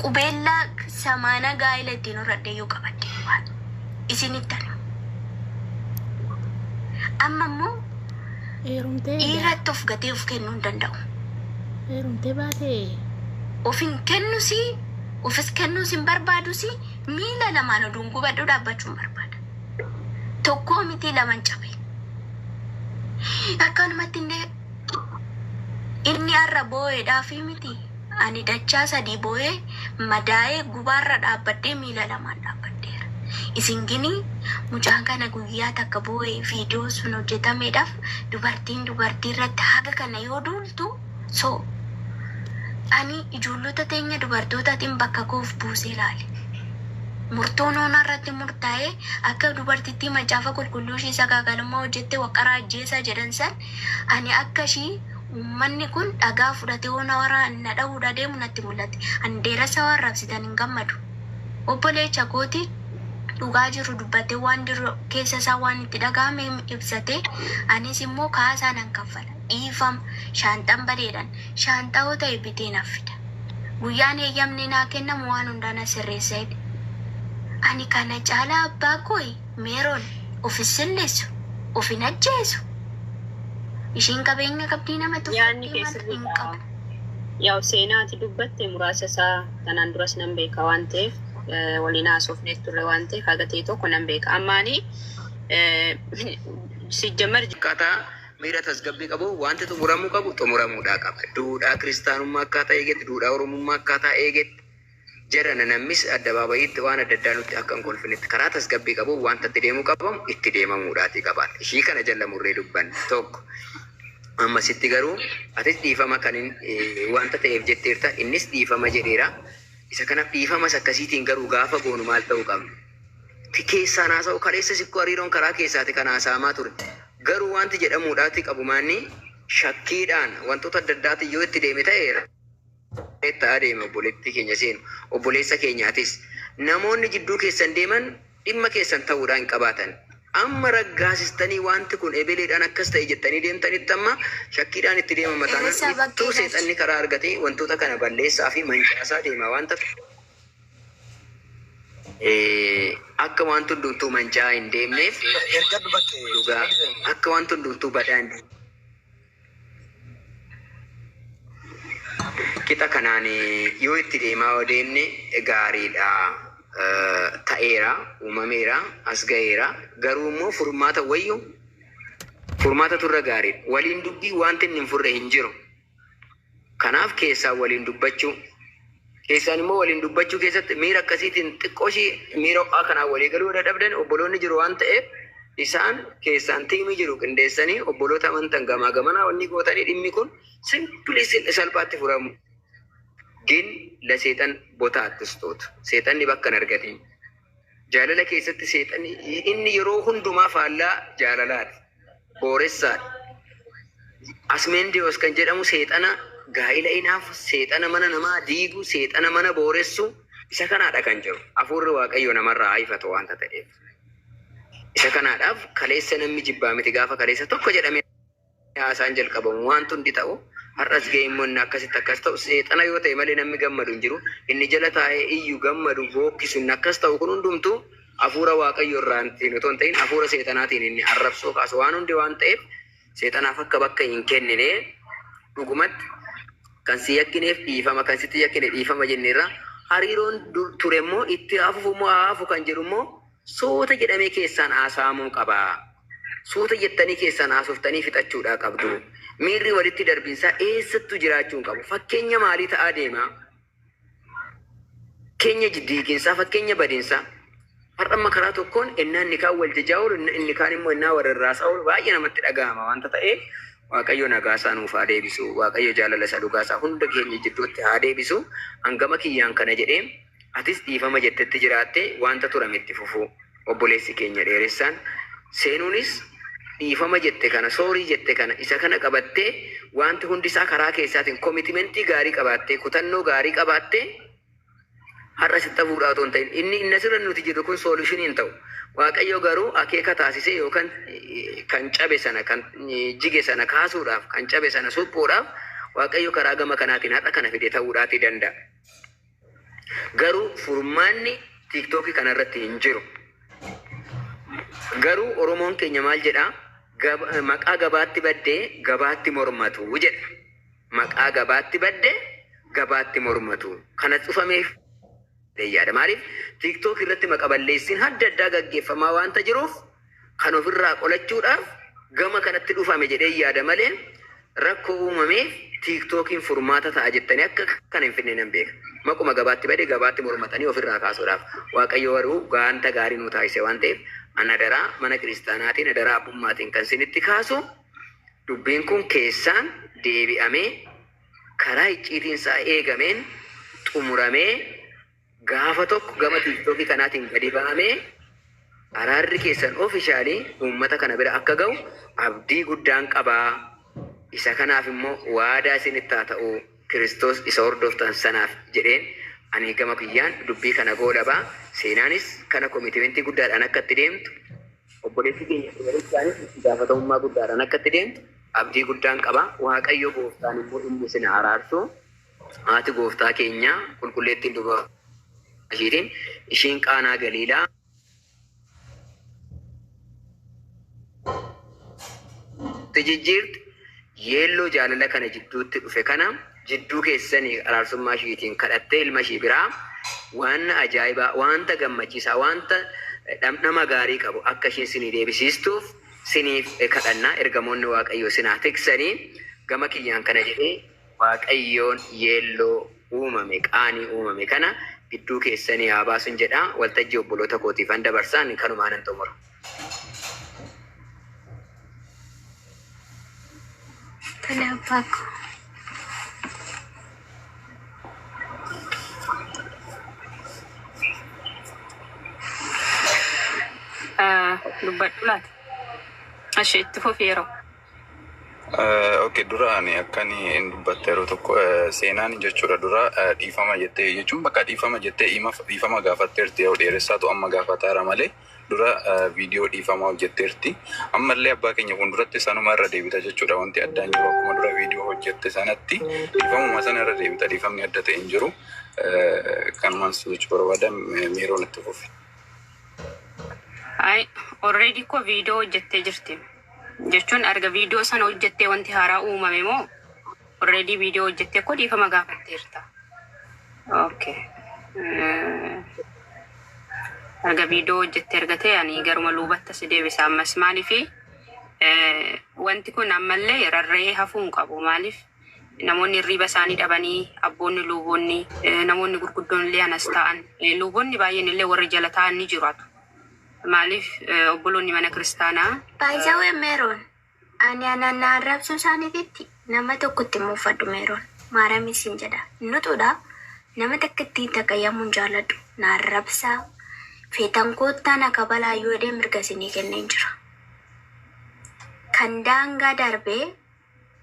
Qubella samana gaa'ela ittiin horradhee yoo qabadde waan isinitti amma immoo dhiiratti of gatee of kennuu hin danda'u. Heerumtee baatee Of hin kennusi, ofis kennuus hin barbaadusi, miila lamaan oduun gubadhu dhaabbachuun barbaada. Tokkoo miti lamaan cabe. Akkanumatti illee inni har'a boo'eedhaafi miti. Ani dachaa sadii boo'ee madaa'ee gubaarra dhaabbadhee miila lamaan dhaabbadheera. Isin gini mucaan kana guyyaa takka boo'ee viidiyoo sun hojjetameedhaaf dubartiin dubartii irratti haga kana yoo duultu so ani ijoollota teenya dubartootaatiin bakka koof buusee ilaale. Murtoon onaa irratti murtaa'ee akka dubartittii macaafa qulqulluu ishii sagaagalummaa hojjette waqaraa ajjeesaa jedhan san ani akka ishii uummanni kun dhagaa fudhatee ona waraana dha'uudha deemu natti mul'ate. Ani deerasa waan raabsitan hin gammadu. Obboleecha kooti dhugaa jiru dubbattee waan jiru keessa isaa waan itti dhagahame ibsate anis immoo kaasaa nan kaffala. Dhiifama shaanxaan bareedan shaanxaa yoo ta'e bitee naaf fida. Guyyaan eeyyamni naa kennamu waan hundaan asirreesseedha. Ani kana caalaa abbaa kooyi meeroon ofis silleessu of hin ajjeesu. Ishiin qabeenya qabdii nama yaanni keessatti hin qabu. Yaa'u seenaati dubbatte muraasa isaa kanaan duras nan beeka waan ta'eef waliin haasofneef turre waan ta'eef haga ta'e tokko nan beeka. Ammaanii sijjamar akkaataa miira tasgabbii qabu wanti xumuramuu qabu xumuramuudhaa qaba. Duudhaa kiristaanummaa akkaataa eegetti, duudhaa oromummaa akkaataa eegetti jedhana namnis addabaabayiitti waan adda addaa nutti akka hin kolfinetti karaa tasgabbii qabu wanta itti deemuu qabamu itti deemamuudhaati qabaata. Ishii kana jala murree dubbanne tokko. Ammasitti garuu atis dhiifama kan wanta ta'eef jetteerta innis dhiifama jedheera. Isa kanaaf dhiifamas akkasiitiin garuu gaafa goonu maal ta'uu qabna. Keessaan haasa'u kaleessa sikkoo hariiroon karaa keessaati kan haasa'amaa ture. Garuu wanti jedhamuudhaati qabumaanni shakkiidhaan wantoota adda addaati yoo itti deeme ta'eera. Itti adeeme obboleetti keenya seenu obboleessa keenyaatis namoonni jidduu keessan deeman dhimma keessan ta'uudhaan qabaatan. Amma raggaasistanii wanti kun ebeleedhaan akkas ta'e jettanii deemtanitti amma shakkiidhaan itti deema mataan ittuu seexanni karaa argatee wantoota kana balleessaa fi mancaasaa deema wanta akka wanti hundumtuu mancaa hin deemneef dhugaa akka wanti hundumtuu badaa hin deemneef. Kita kanaan yoo itti deemaa deemne gaariidha. Ta'eera uumameera as ga'eera garuu immoo furmaata wayyu furmaata turre gaariidha. Waliin dubbii wanti inni hin furre hin jiru. Kanaaf keessaan waliin dubbachuu keessaan immoo waliin dubbachuu keessatti miira akkasiitiin xiqqooshii miira ho'aa kanaan walii galuu dadhabdan obboloonni jiru waan ta'eef isaan keessaan tiimii jiru qindeessanii obboloota amantan gamaa gamanaa wanni gootanii dhimmi kun simpilii salphaatti furamu. Gin la seexan bota attistoota. Seexanni bakka hin argatin. Jaalala keessatti seexanni inni yeroo hundumaa faallaa jaalalaati. Booressaadha. Asmeendiyoos kan jedhamu seexana gaa'ila inaaf, seexana mana namaa diigu, seexana mana booressu isa kanaadha kan jiru. Hafuurri Waaqayyo namarraa haifatu waanta ta'eef. Isa kanaadhaaf kaleessa namni jibbaa miti gaafa kaleessa tokko jedhamee haasaan jalqabamu wanti hundi ta'u. Har'as ga'e immoo inni akkasitti akkas ta'u seexana yoo ta'e malee namni gammadu hin jiru. Inni jala taa'ee iyyuu gammadu bookkisu inni akkas ta'u kun hundumtuu hafuura Waaqayyo irraa otoo hin ta'in hafuura seexanaatiin inni arrabsoo kaasu waan hundi waan ta'eef seexanaaf akka bakka hin kennine dhugumatti kan si yakkineef dhiifama kan sitti yakkine dhiifama jenneerra hariiroon ture immoo itti hafuuf immoo haafu kan jedhu immoo soota jedhamee keessaan haasa'amuu qaba. Soota jettanii keessaan haasoftanii fixachuudhaa qabdu. Miirri walitti darbinsaa eessattuu jiraachuun qabu. Fakkeenya maalii ta'aa deema? Fakkeenya jiddiiginsaa, fakkeenya badinsaa. Har'amma karaa tokkoon innaan inni kaan wal jajaa oolu, inni kaan immoo innaa warrirraasaa oolu baay'ee namatti dhagahama wanta ta'eef Waaqayyo nagaasaa nuuf haa deebisu. Waaqayyo jaalala isa dhugaasaa hunda keenya jidduutti haa deebisu. Hangama kiyyaan kana jedhee atis dhiifama jettetti jiraatte wanta turametti fufu obboleessi keenya dheeressaan seenuunis dhiifama jette kana soorii jette kana isa kana qabattee wanti hundisaa karaa keessaatiin koomitimentii gaarii qabaattee kutannoo gaarii qabaattee har'a sitta fuudhaa otoo hin ta'in inni asirra nuti jirru kun soolushinii hin ta'u. Waaqayyo garuu akeeka taasisee yookaan kan cabe sana kan jige sana kaasuudhaaf kan cabe sana suphuudhaaf Waaqayyo karaa gama kanaatiin har'a kana fide ta'uudhaati danda'a. Garuu furmaanni TikTokii kanarratti hin jiru. Garuu Oromoon keenya maal jedhaa? Maqaa gabaatti baddee gabaatti mormatu jedha. Maqaa gabaatti baddee gabaatti mormatu. Kana cufameef yaada. Maaliif TikTok irratti maqa balleessiin adda addaa gaggeeffamaa waanta jiruuf kan ofirraa qolachuudhaaf gama kanatti dhufame jedhee yaada malee rakkoo uumameef TikTokiin furmaata ta'a jettanii akka kana hin finne nan beeka. Maquma gabaatti badee gabaatti mormatanii ofirraa kaasuudhaaf Waaqayyo waruu gaanta gaarii nu taasise waan ta'eef anadaraa mana kiristaanaatiin adaraa abbummaatiin kan sinitti kaasu dubbiin kun keessaan deebi'amee karaa icciitiinsaa eegameen xumuramee gaafa tokko gama TikTokii kanaatiin gadi ba'amee araarri keessan ofiishaalii uummata kana bira akka ga'u abdii guddaan qabaa. Isa kanaaf immoo waadaa isinitti haa ta'u Kiristoos isa hordoftan sanaaf jedheen ani gama kiyyaan dubbii kana goolabaa seenaanis kana koomitimentii guddaadhaan akka itti deemtu obboleessi keenya Kiristoosaanis itti gaafatamummaa guddaadhaan akka itti deemtu abdii guddaan qaba. Waaqayyo gooftaan immoo inni isin araarsu haati gooftaa keenyaa qulqulleettiin duba ishiitiin ishiin Qaanaa Galiilaa jijjiirti yeelloo jaalala kana jidduutti dhufe kana jidduu keessanii araarsummaa ishiitiin kadhattee ilma ishii biraa waan ajaa'ibaa wanta gammachiisaa wanta dhamdhama gaarii qabu akka ishiin sinii deebisiistuuf siniif kadhannaa ergamoonni Waaqayyoo sinaa tiksanii gama kiyyaan kana jedhee Waaqayyoon yeelloo uumame qaanii uumame kana gidduu keessanii haa baasun jedhaa. Waltajjii obboloota kootiif dabarsaan kanumaan hin xumura. Kenapa? Dubbadhu laata? Ashee itti fufi yeroo. Okay, dura ani akkani hin dubbatte yeroo tokko seenaan jechuudha. Dura dhiifama jettee jechuun bakka dhiifama jettee dhiifama gaafatteerti yoo dheeressaatu amma gaafataara malee dura viidiyoo dhiifama hojjetteerti. Ammallee abbaa keenya fuulduratti sanuma irra deebita jechuudha. Wanti addaan jiru akkuma dura viidiyoo hojjette sanatti dhiifamuma sana irra deebita. Dhiifamni adda ta'e hin jiru. Kanumaan jechuu barbaadan miiroon itti fufi. Ay, already ko viidiyoo hojjettee jirti. Jechuun arga viidiyoo sana hojjettee wanti haaraa uumame moo already viidiyoo hojjettee ko dhiifama gaafatteerta. Okay. Arga viidiyoo hojjettee argatee ani garuma luubatta si deebisa ammas maaliif wanti kun ammallee rarra'ee hafuu hin qabu. Maaliif namoonni hirriba isaanii dhabanii abboonni luuboonni namoonni gurguddoon illee anas ta'an luuboonni baay'een illee warri jala ta'an ni jiraatu. Maaliif obboloonni mana kiristaanaa Baay'ee meeroon ani anana arrabsuu isaaniitti nama tokkotti muufadhu meeroon maarami siin jedha nutuudha nama takkitti taqayyamuun jaalladhu na arrabsaa feetan koottaan akka balaayyoo edee mirga sinii kenneen jira kan daangaa darbee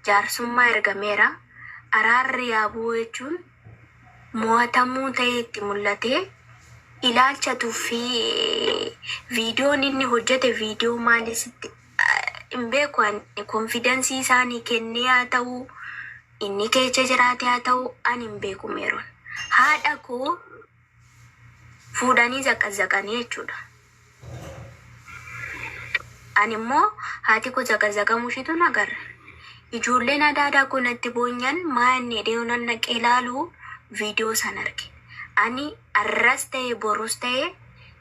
jaarsummaa ergameera araarri yaabuu jechuun mo'atamuu ta'ee itti mul'atee ilaalchatuu fi viidiyoon inni hojjete viidiyoo maalisitti hin beeku ani konfidensii isaanii kennee haa ta'uu inni keessa jiraate haa ta'uu ani hin beeku meeroon haadha koo fuudhanii zaqqazzaqanii jechuudha. Ani immoo haati koo zaqqazzaqamuushitu nagarra. Ijoolleen adaadaa kun itti boonyan maanni deemuun naqee ilaalu viidiyoo san arge. Ani arras ta'e borus ta'e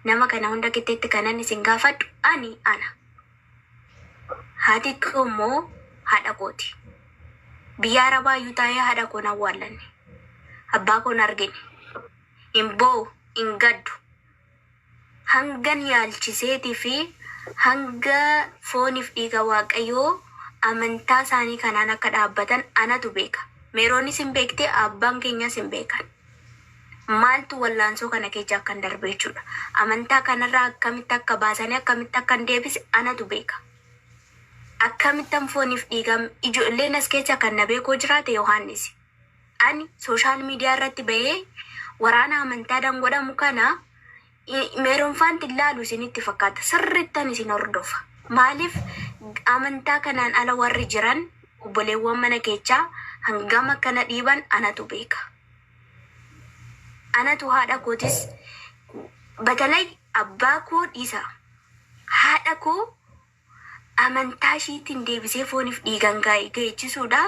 nama kana hunda kitteetti kanan isin gaafadhu ani ana. Haati koo immoo haadha kooti. Biyya Arabaayyuu taa'ee haadha koon awwaallanne. Abbaa koon argine. Hin boo'u, hin gaddu. Hangan yaalchiseetii fi hanga fooniif dhiiga Waaqayyoo amantaa isaanii kanaan akka dhaabbatan anatu beeka. Meeroonis hin beekte abbaan keenyas hin beekan. Maaltu wallaansoo kana keessa akka hin darbe jechuudha. Amantaa kanarraa akkamitti akka baasanii akkamitti akka hin deebise anatu beeka. Akkamittan fooniif dhiigam ijoolleen as keessa kan na beekoo jiraate Yohaannis. Ani sooshaal miidiyaa irratti bahee waraana amantaadhaan godhamu kana meeroon faanti ilaalu isinitti fakkaata. Sirrittan isin hordofa. Maaliif amantaa kanaan ala warri jiran obboleewwan mana keessaa hangam akkana dhiiban anatu beeka. anatu haadha kootis batalay abbaa koo dhiisa haadha koo amantaa ishiitiin deebisee fooniif dhiigan geechisuudha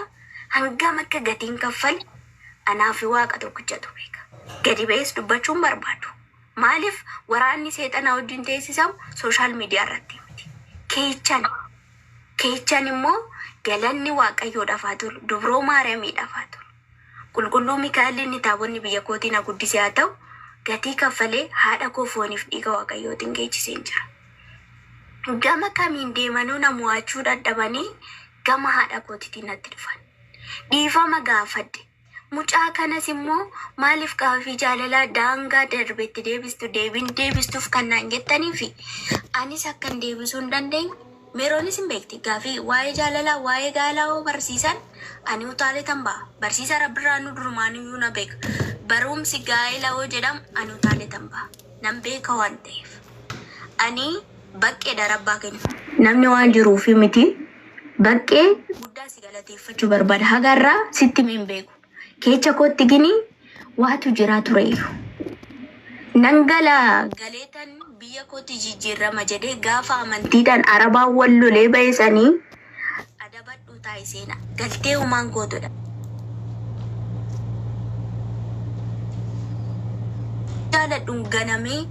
hangam akka gatiin kaffal anaaf waaqa tokkichatu beeka. Gadi ba'ees dubbachuun barbaadu. Maaliif waraanni seexana wajjin teessisamu sooshaal miidiyaa irratti miti. Keechan immoo galanni waaqayyoodhaaf haa tolu. Dubroo Maariyaamiidhaaf haa tolu. Qulqulluu Mikaa'eliin taabonni biyya kootiin haa guddisee haa ta'u gatii kaffalee haadha koo fooniif dhiiga waaqayyootiin geechiseen jira. Gama kamiin deemanuu na mo'achuu dadhabanii gama haadha kootiitiin natti dhufan. Dhiifama gaafadhe. Mucaa kanas immoo maaliif gaaffii jaalalaa daangaa darbetti deebistuuf kan naan jettanii fi anis akkan deebisuu hin dandeenye Meeroonis hin beekti gaaffii waa'ee jaalalaa waa'ee gaalaa barsiisan ani utaalee tan ba'a. Barsiisa Rabbirraa nu durumaaniyyuu na beeka. Barumsi gaa'ela hoo jedhamu ani utaalee tan ba'a. Nan beeka waan ta'eef. Ani baqqee darabbaa kennu. Namni waan jiruufi miti baqqee guddaa si galateeffachuu barbaada. Hagarraa sitti hin beeku. Keecha kootti gini waatu jiraa tureeyyu. Nangala galeetan biyya kootti jijjiirama jedhee gaafa amantiidhaan arabaan wal lolee ba'eesanii adabadhuu taa'e seena galtee uumaan kootudha. Jaaladhuun ganamee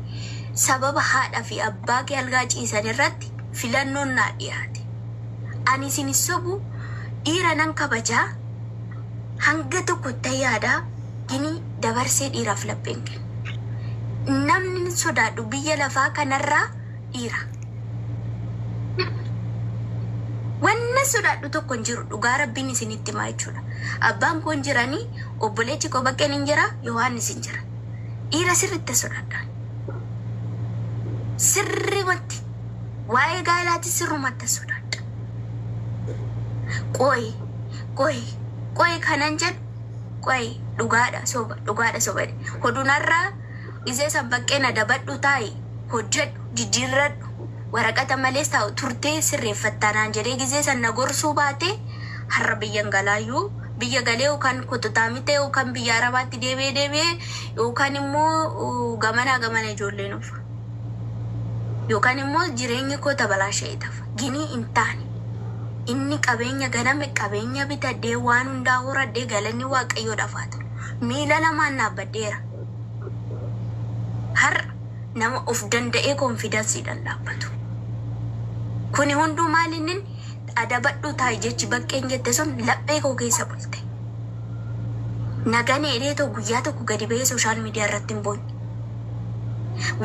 sababa haadha fi abbaa kee algaa ciisan irratti filannoon naa dhiyaate. Ani isin sobu dhiira nan kabajaa hanga tokko tayyaadhaa gini dabarsee dhiiraaf lapheen kenna. Namni sodaadhu biyya lafaa kanarraa dhiira. Wanna sodaadhu tokko hin jiru dhugaa rabbiin isinitti himaa jechuudha. Abbaan koo hin jiranii obboleechi koo baqqeen hin jira Yohaannis hin jira. Dhiira sirriitti sodaadhaan. Sirrimatti waa'ee gaa'elaatti sirrumatti sodaadha. Qoyi kanan jedhu qoyi dhugaadha soba. Hodunarraa Isee san baqqeen adabadhu taa'e hojjedhu jijjiirradhu waraqata malees taa'u turtee sirreeffattanaan jedhee gisee san na gorsuu baate har'a biyyan galaayyuu biyya galee yookaan kototaamite yookaan biyya arabaatti deebi'ee yookaan immoo gamana ijoolleen ufa yookaan immoo jireenyi koo tabalaashee tafa ginii hin taane inni qabeenya ganame qabeenya bitadhee waan hundaa horadhee galanni waaqayyoodhaaf haa ta'u miila lamaan naabbadheera. Har nama of danda'ee konfidansiidhaan dhaabbatu. Kuni hunduu maalinnin adabadhu taa'e jechi baqqeen jette sun laphee koo keessa bulte. Naganee dheetoo guyyaa tokko gadi ba'ee sooshaal miidiyaa irratti hin boonye.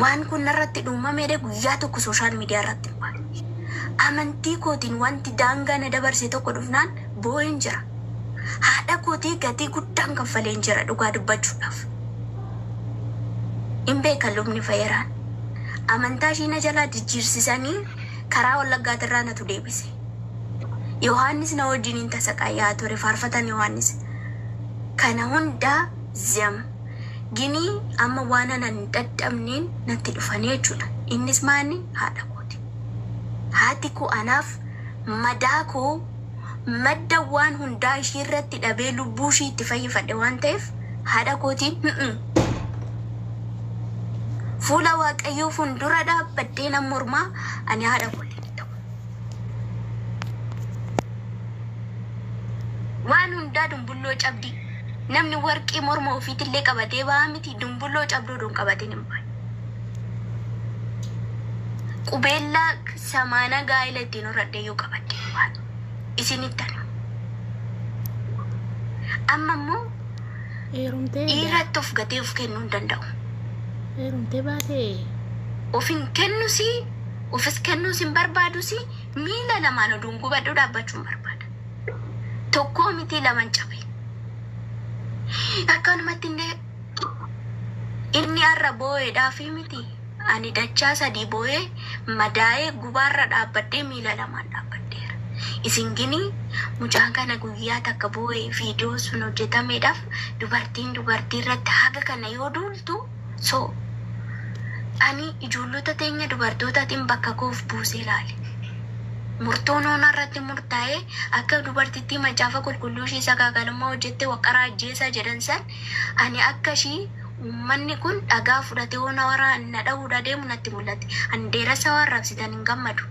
Waan kun narratti dhuumamee guyyaa tokko sooshaal miidiyaa irratti hin baane. Amantii kootiin wanti daangaa na dabarse tokko dhufnaan boo'een jira. Haadha kootii gatii guddaan kaffaleen jira dhugaa dubbachuudhaaf. In beekan lubni fayyaraan amantaa ishii jalaa jijjiirsisanii karaa wallaggaatirraa natu deebise. Yohaannis na wajjin hin tasaqayyaa ture faarfatan Yohaannis. Kana hundaa zam ginii amma waan anan dadhabneen natti dhufanii jechuudha. Innis maani haadha kooti. Haati koo anaaf madaa koo madda waan hundaa ishii irratti dhabee lubbuu ishii itti fayyifadhe waan ta'eef haadha kootiin Fuula waaqayyoo fuuldura dhaabbadhee nan mormaa ani haadha kootiin ta'u. Waan hundaa dumbulloo cabdi. Namni warqii morma ofiitillee qabatee ba'aa miti dumbulloo cabduudhuun qabatee hin baane. Qubeellaa samaana gaa'ela ittiin horadhee yoo qabattee hin baane. Isinitti ana. Amma immoo dhiiratti of gatee of kennuu hin danda'u. Heerumtee baatee. Ofin kennusi, ofis kennusi hin barbaadusi miila lamaan oduun gubadhu dhaabbachuun barbaada. Tokkoo miti lamaan cabe. Akkanumatti illee inni har'a boo'eedhaafi miti. Ani dachaa sadii boo'ee madaa'ee gubaarra dhaabbadhee miila lamaan dhaabbadheera. Isin gini mucaan kana guyyaa takka boo'ee viidiyoo sun hojjetameedhaaf dubartii irratti haga kana yoo duultu so. Ani ijoollota teenya dubartootaatiin bakka koof buusee ilaale. Murtoon onaa irratti murtaa'ee akka dubartittii macaafa qulqulluu ishii sagaagalummaa hojjettee waqaraa ajjeesaa jedhan san ani akka ishii Manni kun dhagaa fudhatee hoona waraana dha'uu deemu natti mul'ate. Ani dheeressa waan raabsitan hin gammadu.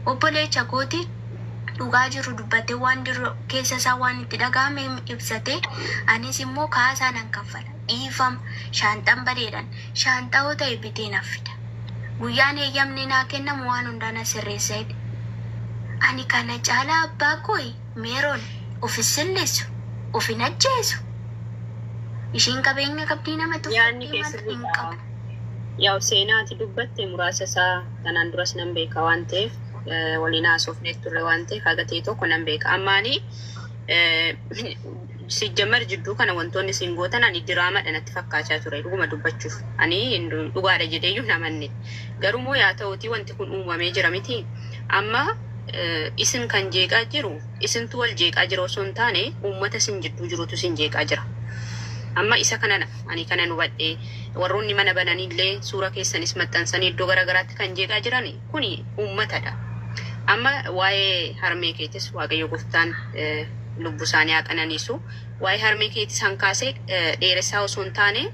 Obboleecha kooti dhugaa jiru dubbatee waan jiru keessa isaa waan itti dhagahame ibsate anis immoo kaasaa nan kaffala. Dhiifama shaanxaan bareedan shaanxaa yoo ta'e bitee naaf fida. Guyyaan eeyyamni naa kennamu waan hundaan sirreessa jedhe. Ani kana caalaa abbaa kooyi meeroon ofis silleessu ofin ajjeesu. Ishiin qabeenya qabdii nama yaanni keessatti qabu. Yaa seenaati dubbatte muraasa isaa kanaan duras nan beeka waan ta'eef waliin haasofneet turre waan ta'eef haga ta'e tokko nan beeka. Ammaani sijjamar jidduu kana wantoonni isin gootan ani diraamadha natti fakkaachaa ture dhuguma dubbachuuf. Ani dhugaadha jedheeyyuu namanne. Garumoo yaa ta'uutii wanti kun uumamee jira miti. Amma isin kan jeeqaa jiru isintu wal jeeqaa jira osoo hin taane uummata isin jidduu jirutu isin jeeqaa jira. Amma isa kanana ani kana hubadhee warroonni mana bananillee suura keessanis maxxansanii iddoo garaagaraatti kan jeeqaa jiran kuni uummatadha. Amma waa'ee harmee keetis waaqayyo gooftaan lubbu isaanii haa qananiisu. Waa'ee harmee keetis hankaasee dheeressaa osoo hin taane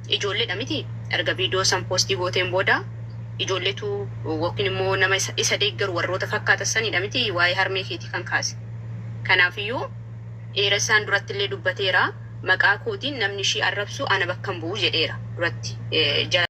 ijoolleedha miti. Erga viidiyoo san poostii gooteen booda ijoolleetu yookiin immoo nama isa deeggaru warroota fakkaatan sanidha miti waa'ee harmee keetii kan kaase. Kanaafiyyuu dheeressaan duratti illee dubbateera. Maqaa kootiin namni ishii arrabsu ana bakka hin bu'u jedheera duratti.